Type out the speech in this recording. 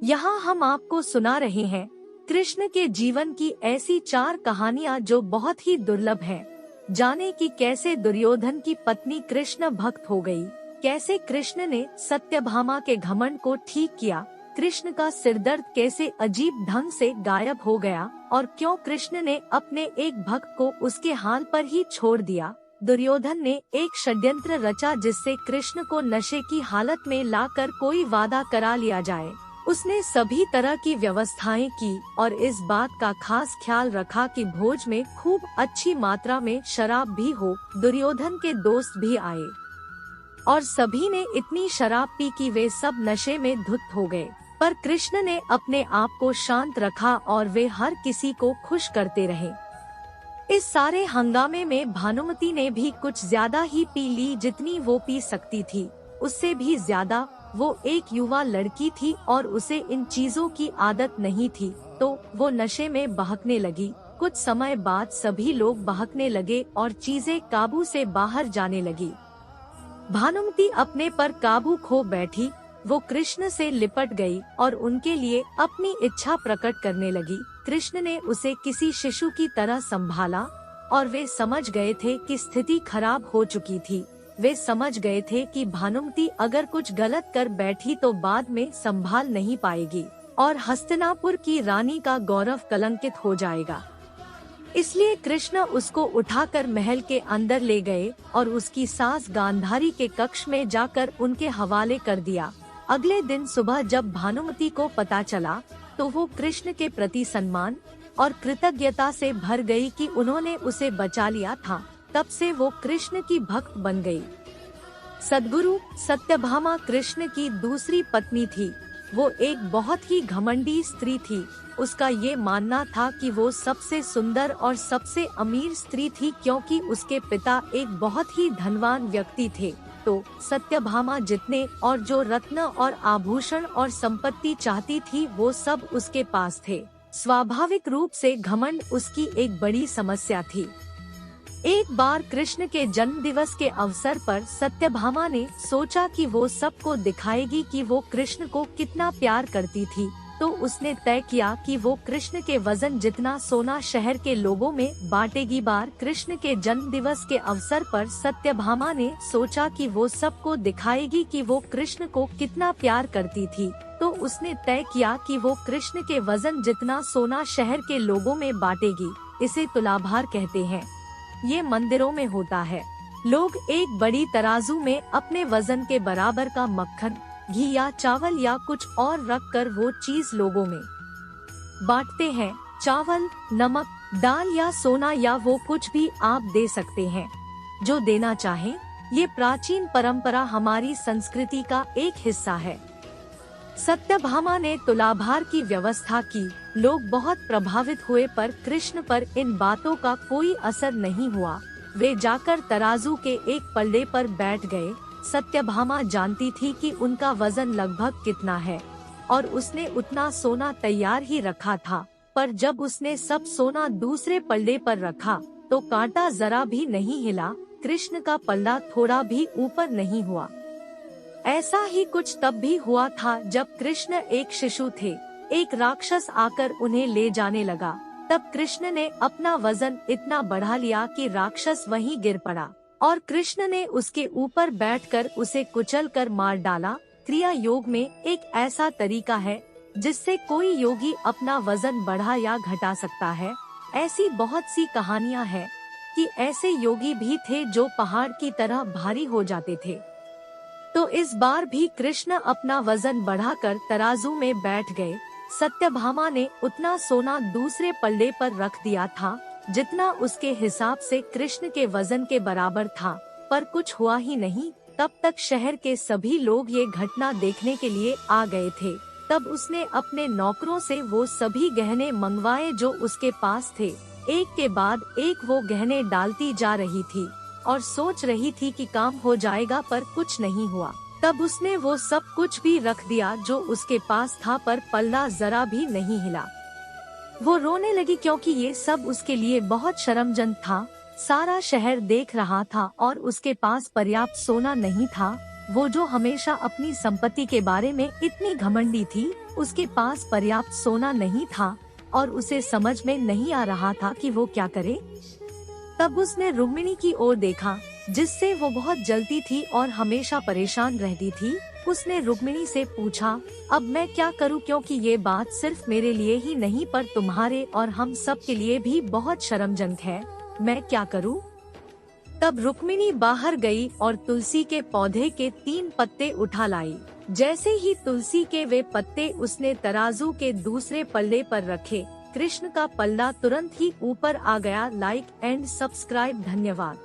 यहाँ हम आपको सुना रहे हैं कृष्ण के जीवन की ऐसी 4 कहानियाँ जो बहुत ही दुर्लभ हैं। जाने कि कैसे दुर्योधन की पत्नी कृष्ण भक्त हो गई, कैसे कृष्ण ने सत्यभामा के घमंड को ठीक किया, कृष्ण का सिरदर्द कैसे अजीब ढंग से गायब हो गया और क्यों कृष्ण ने अपने एक भक्त को उसके हाल पर ही छोड़ दिया। दुर्योधन ने एक षड्यंत्र रचा जिससे कृष्ण को नशे की हालत में लाकर कोई वादा करा लिया जाए। उसने सभी तरह की व्यवस्थाएं की और इस बात का खास ख्याल रखा कि भोज में खूब अच्छी मात्रा में शराब भी हो। दुर्योधन के दोस्त भी आए और सभी ने इतनी शराब पी कि वे सब नशे में धुत हो गए, पर कृष्ण ने अपने आप को शांत रखा और वे हर किसी को खुश करते रहे। इस सारे हंगामे में भानुमति ने भी कुछ ज्यादा ही पी ली जितनी वो पी सकती थी, उससे भी ज्यादा। वो एक युवा लड़की थी और उसे इन चीजों की आदत नहीं थी, तो वो नशे में बहकने लगी। कुछ समय बाद सभी लोग बहकने लगे और चीजें काबू से बाहर जाने लगी। भानुमति अपने पर काबू खो बैठी। वो कृष्ण से लिपट गई और उनके लिए अपनी इच्छा प्रकट करने लगी। कृष्ण ने उसे किसी शिशु की तरह संभाला और वे समझ गए थे कि स्थिति खराब हो चुकी थी। वे समझ गए थे कि भानुमति अगर कुछ गलत कर बैठी तो बाद में संभाल नहीं पाएगी और हस्तिनापुर की रानी का गौरव कलंकित हो जाएगा। इसलिए कृष्ण उसको उठाकर महल के अंदर ले गए और उसकी सास गांधारी के कक्ष में जाकर उनके हवाले कर दिया। अगले दिन सुबह जब भानुमति को पता चला तो वो कृष्ण के प्रति सम्मान और कृतज्ञता से भर गई कि उन्होंने उसे बचा लिया था। तब से वो कृष्ण की भक्त बन गई। सद्गुरु सत्यभामा कृष्ण की दूसरी पत्नी थी। वो एक बहुत ही घमंडी स्त्री थी। उसका ये मानना था कि वो सबसे सुंदर और सबसे अमीर स्त्री थी क्योंकि उसके पिता एक बहुत ही धनवान व्यक्ति थे। तो सत्यभामा जितने और जो रत्न और आभूषण और संपत्ति चाहती थी वो सब उसके पास थे। स्वाभाविक रूप से घमंड उसकी एक बड़ी समस्या थी। एक बार कृष्ण के जन्म दिवस के अवसर पर सत्यभामा ने सोचा कि वो सबको दिखाएगी कि वो कृष्ण को कितना प्यार करती थी। तो उसने तय किया कि वो कृष्ण के वजन जितना सोना शहर के लोगों में बांटेगी। बार कृष्ण के जन्म दिवस के अवसर पर सत्यभामा ने सोचा कि वो सबको दिखाएगी कि वो कृष्ण को कितना प्यार करती थी। तो उसने तय किया कि वो कृष्ण के वजन जितना सोना शहर के लोगों में बांटेगी। इसे तुलाभार कहते हैं। ये मंदिरों में होता है। लोग एक बड़ी तराजू में अपने वजन के बराबर का मक्खन, घी या चावल या कुछ और रख कर वो चीज लोगों में बांटते हैं। चावल, नमक, दाल या सोना या वो कुछ भी आप दे सकते हैं जो देना चाहें। ये प्राचीन परंपरा हमारी संस्कृति का एक हिस्सा है। सत्यभामा ने तुलाभार की व्यवस्था की। लोग बहुत प्रभावित हुए पर कृष्ण पर इन बातों का कोई असर नहीं हुआ। वे जाकर तराजू के एक पल्ले पर बैठ गए। सत्यभामा जानती थी कि उनका वजन लगभग कितना है और उसने उतना सोना तैयार ही रखा था। पर जब उसने सब सोना दूसरे पल्ले पर रखा तो कांटा जरा भी नहीं हिला। कृष्ण का पल्ला थोड़ा भी ऊपर नहीं हुआ। ऐसा ही कुछ तब भी हुआ था जब कृष्ण एक शिशु थे। एक राक्षस आकर उन्हें ले जाने लगा। तब कृष्ण ने अपना वजन इतना बढ़ा लिया कि राक्षस वहीं गिर पड़ा और कृष्ण ने उसके ऊपर बैठकर उसे कुचल कर मार डाला। क्रिया योग में एक ऐसा तरीका है जिससे कोई योगी अपना वजन बढ़ा या घटा सकता है। ऐसी बहुत सी कहानियां हैं कि ऐसे योगी भी थे जो पहाड़ की तरह भारी हो जाते थे। तो इस बार भी कृष्ण अपना वजन बढ़ाकर तराजू में बैठ गए। सत्यभामा ने उतना सोना दूसरे पल्ले पर रख दिया था जितना उसके हिसाब से कृष्ण के वजन के बराबर था, पर कुछ हुआ ही नहीं। तब तक शहर के सभी लोग ये घटना देखने के लिए आ गए थे। तब उसने अपने नौकरों से वो सभी गहने मंगवाए जो उसके पास थे। एक के बाद एक वो गहने डालती जा रही थी और सोच रही थी कि काम हो जाएगा, पर कुछ नहीं हुआ। तब उसने वो सब कुछ भी रख दिया जो उसके पास था, पर पल्ला जरा भी नहीं हिला। वो रोने लगी क्योंकि ये सब उसके लिए बहुत शर्मजनक था। सारा शहर देख रहा था और उसके पास पर्याप्त सोना नहीं था। वो जो हमेशा अपनी संपत्ति के बारे में इतनी घमंडी थी, उसके पास पर्याप्त सोना नहीं था और उसे समझ में नहीं आ रहा था कि वो क्या करे। तब उसने रुक्मिणी की ओर देखा, जिससे वो बहुत जलती थी और हमेशा परेशान रहती थी। उसने रुक्मिणी से पूछा, अब मैं क्या करूं, क्योंकि ये बात सिर्फ मेरे लिए ही नहीं पर तुम्हारे और हम सब के लिए भी बहुत शर्मजनक है। मैं क्या करूं? तब रुक्मिणी बाहर गई और तुलसी के पौधे के 3 पत्ते उठा लाई। जैसे ही तुलसी के वे पत्ते उसने तराजू के दूसरे पल्ले पर रखे, कृष्ण का पल्ला तुरंत ही ऊपर आ गया। Like and subscribe. धन्यवाद।